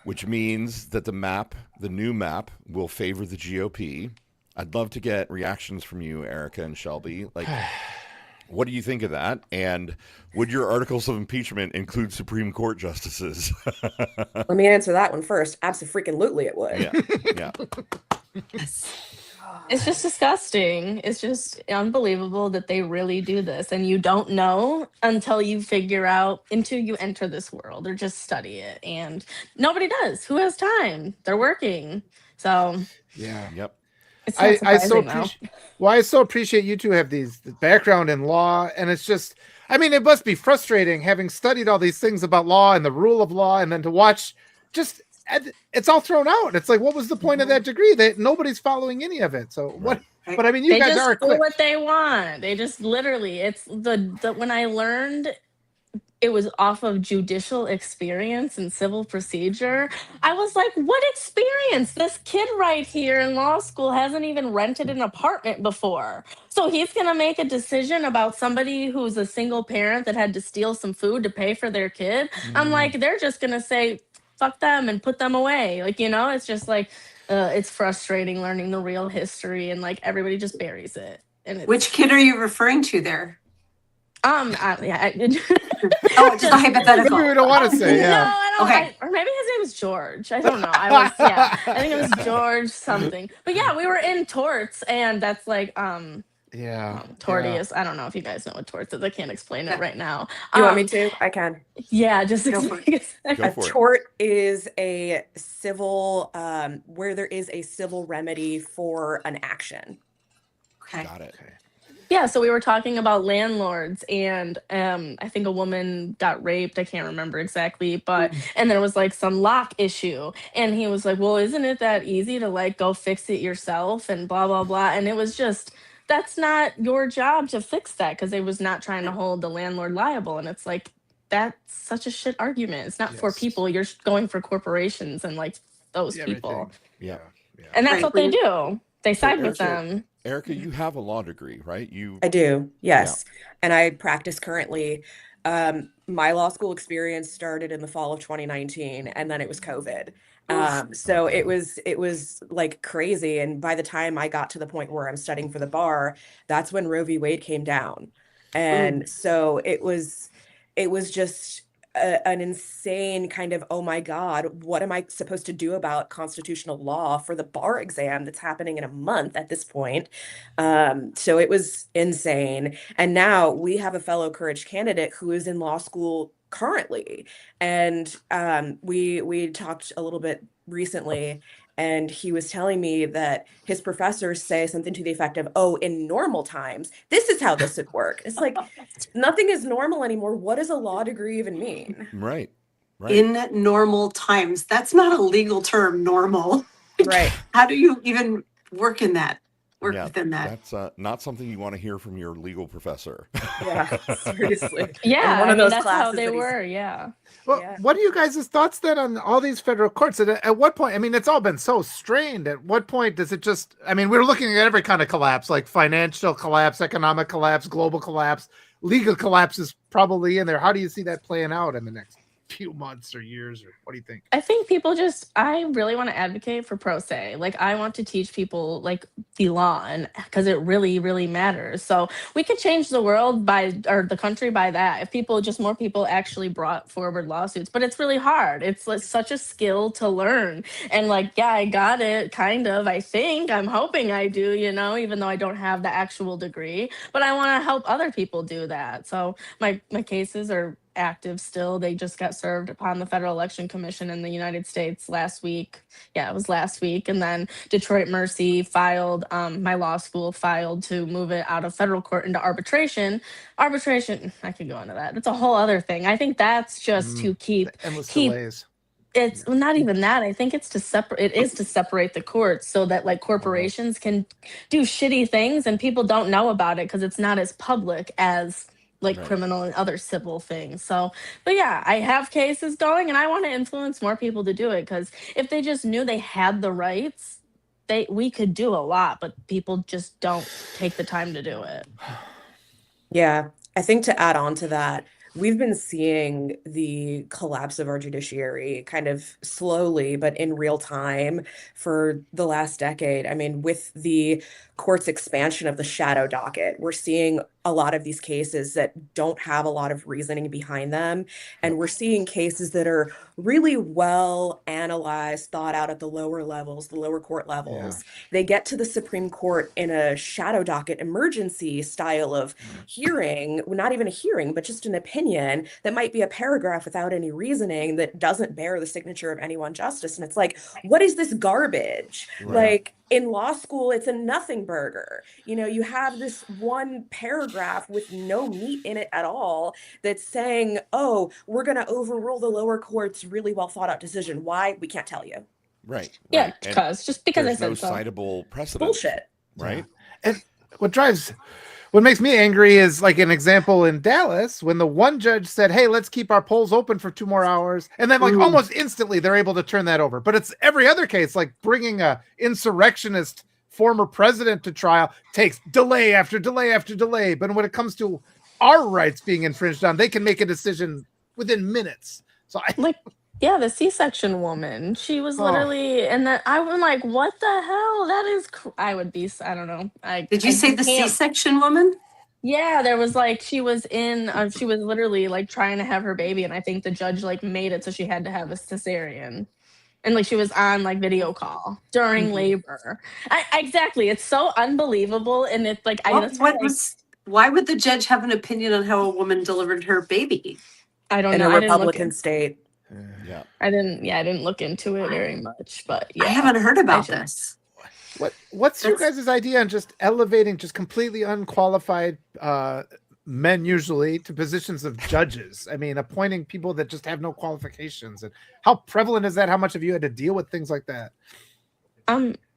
which means that the new map, will favor the GOP. I'd love to get reactions from you, Erica and Shelby. Like, what do you think of that? And would your articles of impeachment include Supreme Court justices? Let me answer that one first. Absolutely, it would. Yeah. It's just disgusting. It's just unbelievable that they really do this. And you don't know until you enter this world or just study it. And nobody does. Who has time? They're working. So Yep. it's not surprising, I so appreciate you two have the background in law. And it's just, I mean, it must be frustrating having studied all these things about law and the rule of law, and then to watch just, it's all thrown out. It's like, what was the point of that degree? Nobody's following any of it. So what? But I mean, you guys are do what they want. They just literally, it's the when I learned it was off of judicial experience and civil procedure, I was like, what experience? This kid right here in law school hasn't even rented an apartment before. So he's going to make a decision about somebody who's a single parent that had to steal some food to pay for their kid. I'm like, they're just going to say, fuck them and put them away. Like, it's just like, it's frustrating learning the real history, and like everybody just buries it. And Which kid are you referring to there? Oh, just a hypothetical. Maybe we don't want to say. No, I don't. Okay. Or maybe his name was George. I don't know. I think it was George something. But yeah, we were in torts, and that's like tortious. I don't know if you guys know what torts is. I can't explain it right now. You want me to? I can. Yeah, just Go for A tort is a civil, where there is a civil remedy for an action. Okay. Got it. Yeah, so we were talking about landlords, and I think a woman got raped. I can't remember exactly, but and there was like some lock issue, and he was like, "Well, isn't it that easy to like go fix it yourself?" and blah blah blah. And it was just, that's not your job to fix that, because they was not trying to hold the landlord liable. And it's like, that's such a shit argument. It's not for people. You're going for corporations and like those people. Yeah. And that's what they do. They side with them. Erica, you have a law degree, right? I do, yes. And I practice currently. My law school experience started in the fall of 2019, and then it was COVID. So it was like crazy. And by the time I got to the point where I'm studying for the bar, that's when Roe v. Wade came down. And so it was just an insane kind of, oh my God, what am I supposed to do about constitutional law for the bar exam that's happening in a month at this point? So it was insane. And now we have a fellow Courage candidate who is in law school currently. And we talked a little bit recently, and he was telling me that his professors say something to the effect of, oh, in normal times, this is how this would work. It's like, nothing is normal anymore. What does a law degree even mean? Right. In normal times. That's not a legal term, normal. Right. How do you even work in that? work Yeah, within that. that's not something you want to hear from your legal professor. Yeah, seriously. And Yeah, one I of mean those that's how classes they that he's were. Yeah. Well, yeah. what are you guys' thoughts then on all these federal courts? At what point? I mean, it's all been so strained. At what point does it just? I mean, we're looking at every kind of collapse, like financial collapse, economic collapse, global collapse, legal collapse is probably in there. How do you see that playing out in the next few months or years, or what do you think? I think I really want to advocate for pro se. Like, I want to teach people like the law, and because it really, really matters. So we could change the world or the country by that. If more people actually brought forward lawsuits, but it's really hard. It's like such a skill to learn. And like, yeah, I got it kind of, I'm hoping I do, even though I don't have the actual degree, but I want to help other people do that. So my cases are active still. They just got served upon the Federal Election Commission in the United States last week. Yeah, it was last week. And then Detroit Mercy filed, my law school filed to move it out of federal court into arbitration. Arbitration, I could go into that. It's a whole other thing. I think that's just to keep Endless delays. it's not even that. I think it's to separate the courts so that like corporations can do shitty things and people don't know about it because it's not as public as like Right. criminal and other civil things. So, but yeah, I have cases going and I want to influence more people to do it because if they just knew they had the rights, we could do a lot, but people just don't take the time to do it. Yeah, I think to add on to that, we've been seeing the collapse of our judiciary kind of slowly, but in real time for the last decade. I mean, with the court's expansion of the shadow docket, we're seeing a lot of these cases that don't have a lot of reasoning behind them. And we're seeing cases that are really well analyzed, thought out at the lower levels, the lower court levels. They get to the Supreme Court in a shadow docket emergency style of hearing, not even a hearing, but just an opinion that might be a paragraph without any reasoning that doesn't bear the signature of any one justice. And it's like, what is this garbage? Right. Like, in law school, it's a nothing burger. You have this one paragraph with no meat in it at all that's saying, oh, we're going to overrule the lower court's really well thought out decision. Why? We can't tell you. Right. Yeah, right. And just because I there's said no so. citable precedent. Bullshit. Right. And what makes me angry is like an example in Dallas when the one judge said, hey, let's keep our polls open for 2 more hours. And then like almost instantly they're able to turn that over. But it's every other case, like bringing a insurrectionist former president to trial takes delay after delay after delay. But when it comes to our rights being infringed on, they can make a decision within minutes. So Yeah, the C-section woman. She was literally, and then I was like, "What the hell? That is." I would be. I don't know. Did you say the C-section woman? Yeah, there was like she was literally like trying to have her baby, and I think the judge like made it so she had to have a cesarean, and like she was on like video call during labor. Exactly, it's so unbelievable, and it's like why would the judge have an opinion on how a woman delivered her baby? I don't In know. a Republican state. Yeah. I didn't look into it very much, but yeah. I haven't heard about this. What's your guys' idea on just elevating just completely unqualified men usually to positions of judges? I mean, appointing people that just have no qualifications. And how prevalent is that? How much have you had to deal with things like that?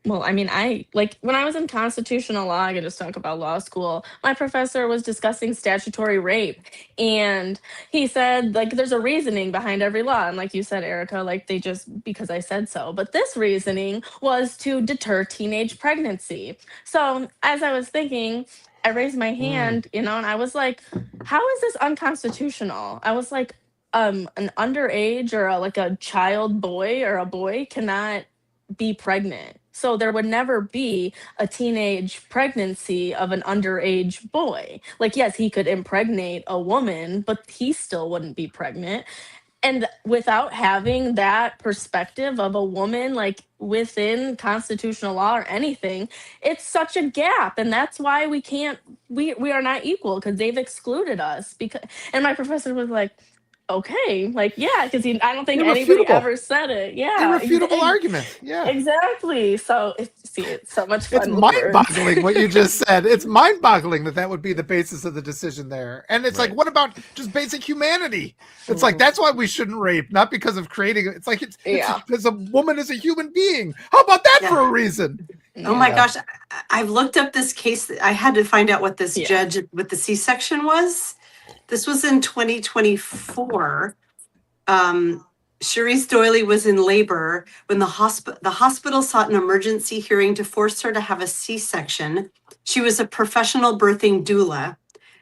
Well, I mean, when I was in constitutional law, I could just talk about law school. My professor was discussing statutory rape, and he said, like, there's a reasoning behind every law. And like you said, Erica, like they just, because I said so. But this reasoning was to deter teenage pregnancy. So as I was thinking, I raised my hand, and I was like, how is this unconstitutional? I was like, an underage or a child boy or a boy cannot be pregnant. So there would never be a teenage pregnancy of an underage boy. Like, yes, he could impregnate a woman, but he still wouldn't be pregnant. And without having that perspective of a woman, like within constitutional law or anything, it's such a gap. And that's why we are not equal, because they've excluded us. And my professor was like, okay, like, yeah, because I don't think anybody ever said it. Yeah, Irrefutable argument. Yeah, exactly. So it's so much fun. It's mind-boggling what you just said. It's mind-boggling that would be the basis of the decision there. And it's like, what about just basic humanity? It's like, that's why we shouldn't rape, not because of creating. It's like it's because a woman is a human being. How about that for a reason? Oh my Yeah. gosh, I've looked up this case. I had to find out what this Yeah. judge with the C-section was. This was in 2024. Sharice Doyley was in labor when the hospital sought an emergency hearing to force her to have a C-section. She was a professional birthing doula,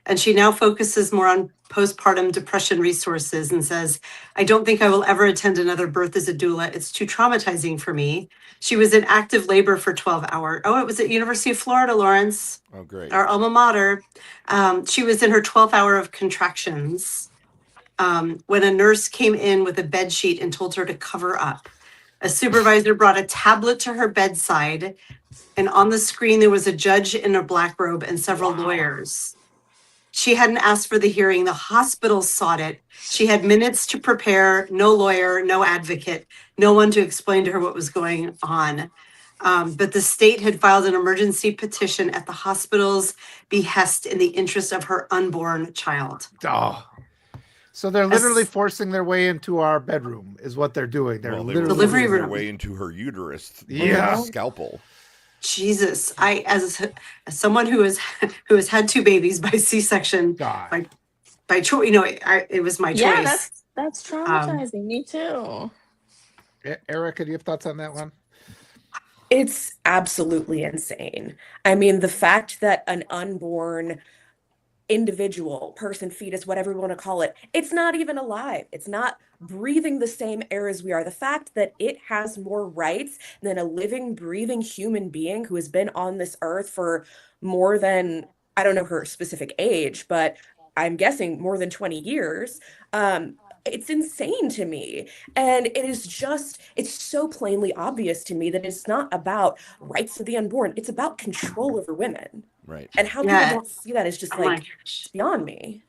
and she now focuses more on postpartum depression resources and says, I don't think I will ever attend another birth as a doula. It's too traumatizing for me. She was in active labor for 12 hours. Oh, it was at University of Florida, Lawrence, Oh, great. our alma mater. She was in her 12th hour of contractions when a nurse came in with a bed sheet and told her to cover up. A supervisor brought a tablet to her bedside, and on the screen there was a judge in a black robe and several lawyers. She hadn't asked for the hearing. The hospital sought it. She had minutes to prepare, no lawyer, no advocate, no one to explain to her what was going on. But the state had filed an emergency petition at the hospital's behest in the interest of her unborn child. Oh. So they're literally forcing their way into our bedroom is what they're doing. They're Well, they literally were Delivery working their room. way into her uterus with Yeah. a scalpel. Jesus, as someone who has had two babies by C-section, God. by choice, it was my Yeah, choice. that's traumatizing. Me too. Erica, do you have thoughts on that one? It's absolutely insane. I mean, the fact that an unborn individual, person, fetus, whatever we want to call it, it's not even alive. It's not breathing the same air as we are. The fact that it has more rights than a living, breathing human being who has been on this earth for more than, I don't know her specific age, but I'm guessing more than 20 years. It's insane to me. And it is just, it's so plainly obvious to me that it's not about rights of the unborn. It's about control over women. Right. And how Yeah. people don't see that is just Oh my like gosh. beyond me.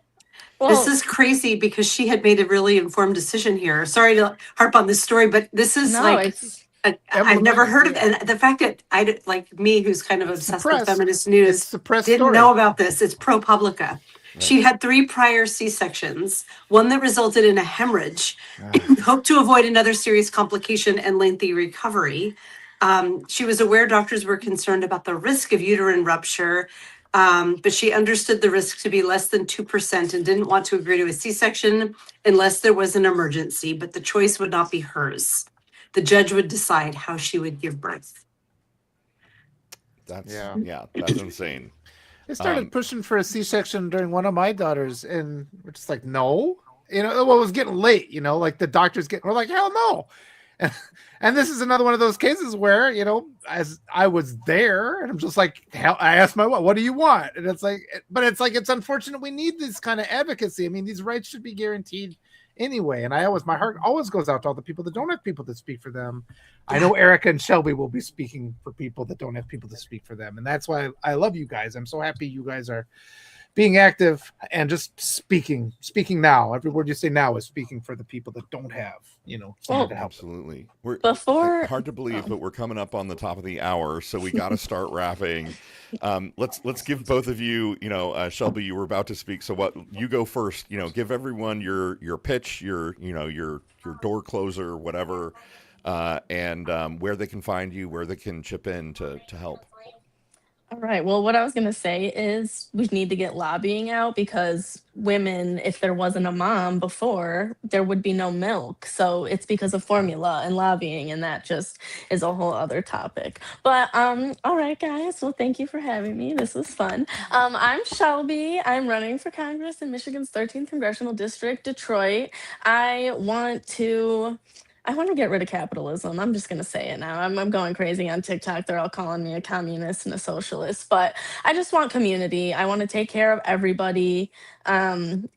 Well, This is crazy because she had made a really informed decision here. Sorry to harp on this story, but this is no, like it's I've never heard of yeah. it. And the fact that like me, who's kind of obsessed with suppressed. feminist It's news, suppressed didn't story. know about this. It's ProPublica. She had 3 prior C-sections, one that resulted in a hemorrhage, hoped to avoid another serious complication and lengthy recovery. She was aware doctors were concerned about the risk of uterine rupture, but she understood the risk to be less than 2% and didn't want to agree to a C-section unless there was an emergency, but the choice would not be hers. The judge would decide how she would give birth. That's Yeah. that's insane. They started pushing for a C-section during one of my daughters, and we're just like, no. Well, it was getting late, like the doctors we're like, hell no. And this is another one of those cases where, as I was there, and I'm just like, hell, I asked my wife, what do you want? And it's like, it's unfortunate we need this kind of advocacy. I mean, these rights should be guaranteed anyway. And my heart always goes out to all the people that don't have people that speak for them. I know Erica and Shelby will be speaking for people that don't have people to speak for them. And that's why I love you guys. I'm so happy you guys are being active and just speaking now. Every word you say now is speaking for the people that don't have, someone to help them. Absolutely. Hard to believe, but we're coming up on the top of the hour, so we got to start wrapping. Let's give both of you, Shelby, you were about to speak, so what you go first. Give everyone your pitch, your door closer, whatever, and where they can find you, where they can chip in to help. all right. Well, what I was going to say is we need to get lobbying out because women, if there wasn't a mom before, there would be no milk. So it's because of formula and lobbying, and that just is a whole other topic. But all right, guys. Well, thank you for having me. This was fun. I'm Shelby. I'm running for Congress in Michigan's 13th Congressional District, Detroit. I want to get rid of capitalism. I'm just going to say it now. I'm going crazy on TikTok. They're all calling me a communist and a socialist, but I just want community. I want to take care of everybody.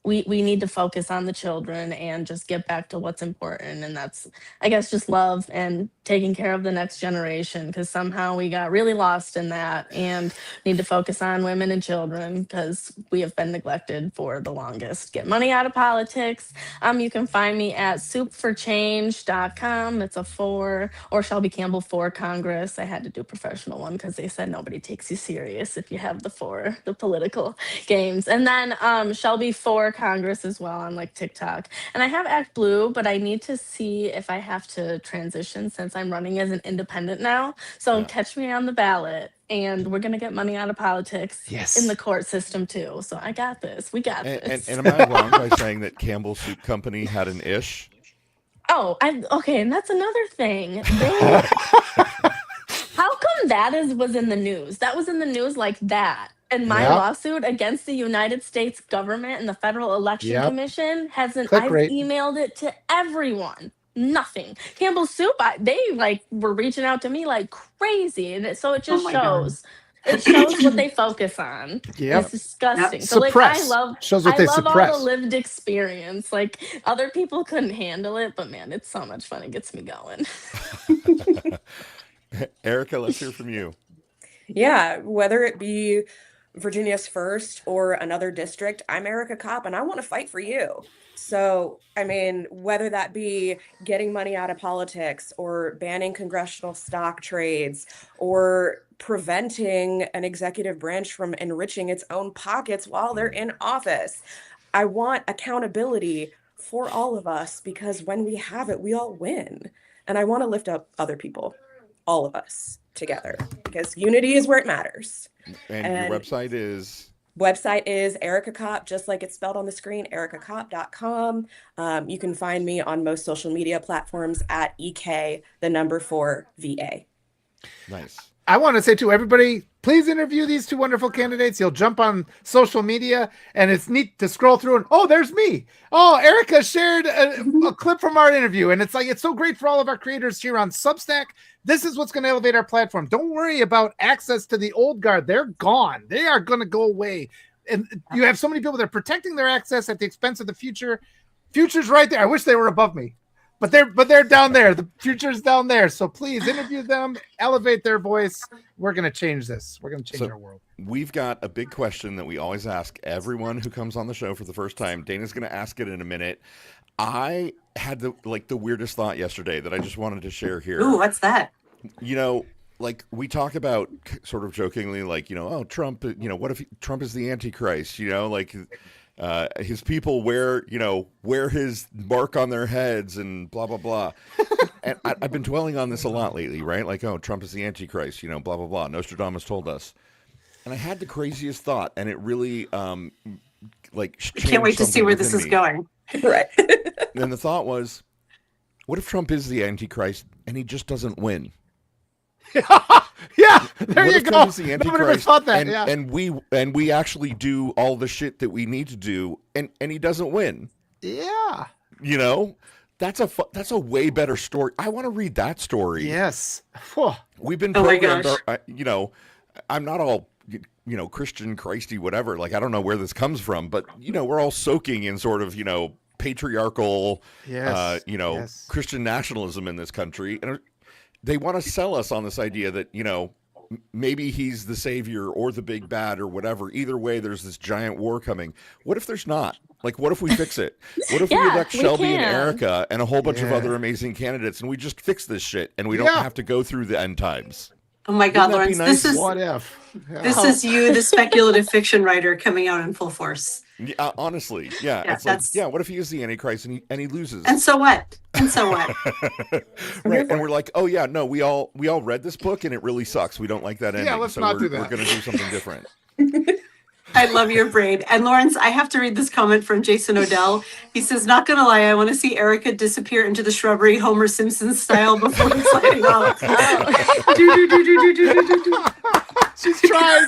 We need to focus on the children and just get back to what's important. And that's, I guess, just love and taking care of the next generation, because somehow we got really lost in that and need to focus on women and children because we have been neglected for the longest. Get money out of politics. You can find me at soupforchange.org. TikTok.com. It's a 4, or Shelby Campbell for Congress. I had to do a professional one because they said nobody takes you serious if you have the political games. And then Shelby for Congress as well on like TikTok. And I have Act Blue, but I need to see if I have to transition since I'm running as an independent now. So Yeah. catch me on the ballot. And we're gonna get money out of politics Yes. in the court system too. So I got this. We got And, this. and am I wrong by saying that Campbell Soup Company had an ish? Oh, okay, and that's another thing. How come was in the news? That was in the news like that. And my Yep. lawsuit against the United States government and the Federal Election Yep. Commission hasn't. Click I've rate. emailed it to everyone. Nothing. Campbell Soup. They like were reaching out to me like crazy, and so it just my God. shows. It shows what they focus on. Yep. It's disgusting. Yep. So like I Suppress. love Shows what I they love suppress. all the lived experience. Like other people couldn't handle it, but man, it's so much fun. It gets me going. Erica, let's hear from you. Yeah, whether it be Virginia's first or another district, I'm Erica Kopp and I want to fight for you. So, I mean, whether that be getting money out of politics or banning congressional stock trades or preventing an executive branch from enriching its own pockets while they're in office, I want accountability for all of us because when we have it, we all win. And I want to lift up other people, all of us together, because unity is where it matters. And your website is? Website is Erica Kopp, just like it's spelled on the screen, ericakopp.com. You can find me on most social media platforms at EK4VA. Nice. I want to say to everybody, please interview these two wonderful candidates. You'll jump on social media and it's neat to scroll through and, oh, there's me. Oh, Erica shared a clip from our interview. And it's like, it's so great for all of our creators here on Substack. This is what's going to elevate our platform. Don't worry about access to the old guard. They're gone. They are going to go away. And you have so many people that are protecting their access at the expense of the future. Future's right there. I wish they were above me. But they're down there. The future's down there. So please interview them, elevate their voice. We're going to change this. We're going to change our world. We've got a big question that we always ask everyone who comes on the show for the first time. Dana's going to ask it in a minute. I had the weirdest thought yesterday that I just wanted to share here. Ooh, what's that? You know, like we talk about sort of jokingly, like, you know, oh, Trump, you know, what if Trump is the Antichrist, you know, like his people wear his mark on their heads and blah, blah, blah. And I've been dwelling on this a lot lately, right? Like, oh, Trump is the Antichrist, you know, blah, blah, blah. Nostradamus told us. And I had the craziest thought, and it really, like, I can't wait to see where this is going. Right. And the thought was, what if Trump is the Antichrist and he just doesn't win? Yeah, there What you if go. Trump is the Nobody ever Antichrist thought that. and, Yeah. and we actually do all the shit that we need to do, and he doesn't win? Yeah. You know, that's a way better story. I want to read that story. Yes. Whew. We've been Oh my programmed. gosh. You know, I'm not all, you know, Christian, Christy, whatever. Like, I don't know where this comes from, but you know, we're all soaking in sort of, you know, patriarchal, Yes. you know, Yes. Christian nationalism in this country, and they want to sell us on this idea that, you know, maybe he's the savior or the big bad or whatever. Either way, there's this giant war coming. What if there's not? Like, what if we fix it? What if we Yeah, elect we Shelby and can. Erica and a whole bunch of Yeah. other amazing candidates, and we just fix this shit, and we don't Yeah. have to go through the end times? Oh my God, Wouldn't that be Lawrence, nice? What if? Yeah. this is you, the speculative fiction writer, coming out in full force. Yeah, honestly, yeah. Yeah, It's like, that's- yeah, what if he is the Antichrist and he loses? And so what? And so what? Right, and we're like, oh yeah, no, we all read this book and it really sucks. We don't like that ending. let's so not we're, do that. We're going to do something different. I love your brain. And Lawrence, I have to read this comment from Jason Odell. He says, not going to lie, I want to see Erica disappear into the shrubbery Homer Simpson style before sliding off. Do, do, do, do, do, do, do, do. She's trying.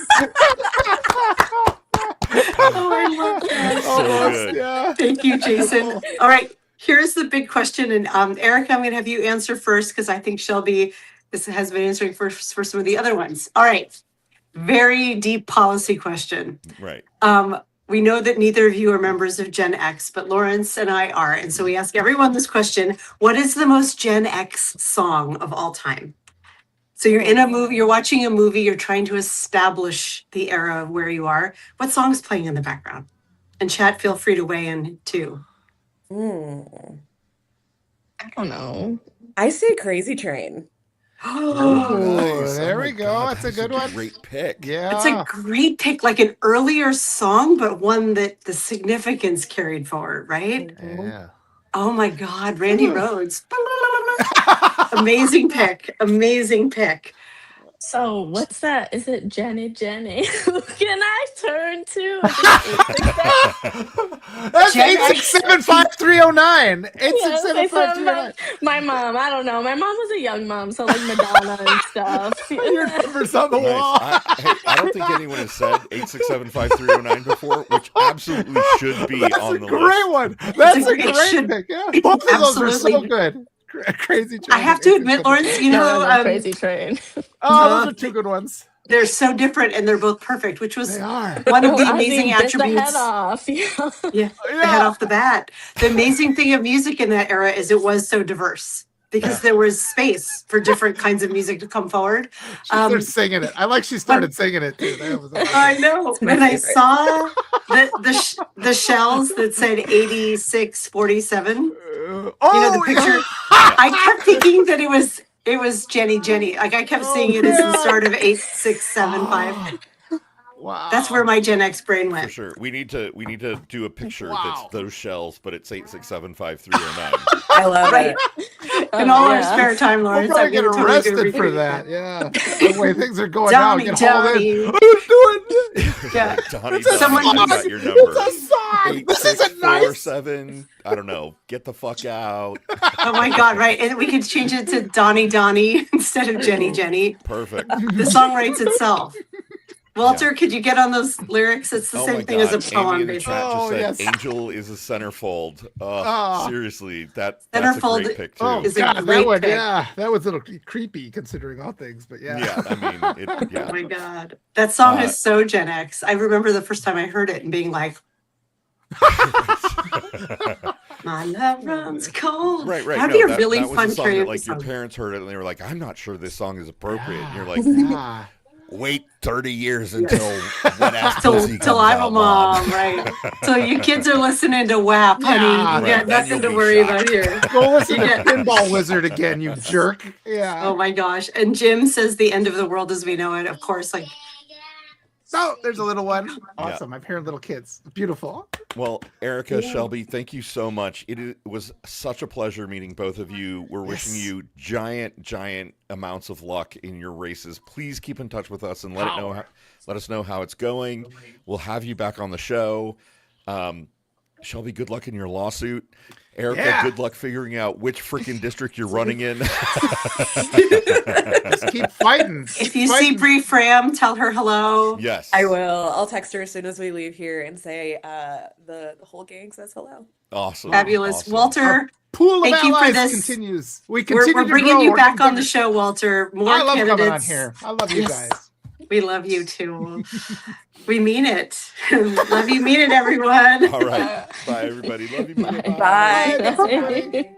Oh, I love that. So good. Yeah. Thank you, Jason. All right, here's the big question. And Erica, I'm going to have you answer first because I think Shelby has been answering first for some of the other ones. All right, very deep policy question. Right. We know that neither of you are members of Gen X, but Lawrence and I are. And so we ask everyone this question: what is the most Gen X song of all time? So you're in a movie, you're watching a movie, you're trying to establish the era of where you are. What song's playing in the background? And chat, feel free to weigh in too. I don't know. I say Crazy Train. Oh, Nice. there my we go. God, That's a that is good one. Great pick. Yeah. It's a great pick, like an earlier song, but one that the significance carried forward, right? Yeah. Oh my God, Randy Rhoads. Amazing pick. Amazing pick. So what's that? Is it Jenny Jenny? Who can I turn to? Is it 867? That's Jen- 8675309. Yes, 8675309. my mom. I don't know. My mom was a young mom, so like Madonna and stuff. Your numbers on the wall. Nice. I don't think anyone has said 8675309 before, which absolutely should be That's on a the great list. one. That's a It great should- pick. Yeah. Both of those are so Absolutely. good. Crazy I have to admit, Lawrence, you No, know, I love Crazy Train. Oh, those are two good ones. they're so different and they're both perfect, which was They are. one of the Ozzy amazing bit the head attributes. off. Yeah. Yeah, the head off the bat. The amazing thing of music in that era is it was so diverse because there was space for different kinds of music to come forward. She started singing it. I like she started singing it too. That was I know. my When I favorite. saw the shells that said 8647, oh, you know, the picture, I kept thinking that it was Jenny Jenny. Like I kept seeing it as the God. start of 8675. Wow. That's where my Gen X brain For went. sure. We need to do a picture Wow. that's those shells, but it's 8675309. I love Right. it. In all our Yeah. spare time, We'll Lawrence, probably I'm get gonna totally arrested do for retweet that. Yeah. The way things are going now. Donnie, Get hauled Donnie. in. Who's doing it? Yeah. Donnie, It's a Someone- Donnie, song. got your number. It's a song. This isn't nice. 8647. I don't know. Get the fuck out. Oh my God, right. And we could change it to Donnie Donnie instead of Jenny Jenny. Perfect. The song writes itself. Walter, could you get on those lyrics? It's the Oh same my thing as a God. poem, Amy in the basically. chat just Oh, said yes. Angel is a centerfold. Oh. Seriously, that's a Centerfold great pick too. Oh, Is a God, great that one, pick. yeah. That was a little creepy considering all things, but yeah. Yeah, I mean, Oh yeah. my God. That song Uh, is so Gen X. I remember the first time I heard it and being like, my love runs cold. Right. That'd No, be a really that was fun a song that, karaoke like, your song. parents heard it and they were like, "I'm not sure this song is appropriate." And you're like, Yeah. "Wait 30 years until Wet Ass Till Pussy till comes I'm a out, Mom." mom, right? So you kids are listening to WAP, honey. Yeah, You right. got Then nothing you'll to be worry shocked. about here. Go listen to Yeah. Pinball Wizard again, you jerk. Yeah. Oh my gosh. And Jim says the end of the world as we know it. Of course, like Oh, there's a little one. Awesome. I'm hearing little kids. Beautiful. Well, Erica, Yeah. Shelby, thank you so much. It was such a pleasure meeting both of you. We're wishing Yes. you giant amounts of luck in your races. Please keep in touch with us and let us know how it's going. We'll have you back on the show. Shelby, good luck in your lawsuit. Erica, Yeah. good luck figuring out which freaking district you're running in. Just keep fighting. if you see Bree Fram, tell her hello. Yes. I will. I'll text her as soon as we leave here and say the whole gang says hello. Awesome. Fabulous. Awesome. Walter, Pool of Thank you for allies this. continues. We continue we're to bringing grow. you We're back getting on the bigger. show, Walter. More I love candidates. coming on here. I love you Yes. guys. We love you too. We mean it. Love you, mean it, everyone. All right. Bye, everybody. Love you. Bye. Bye. Bye. Bye.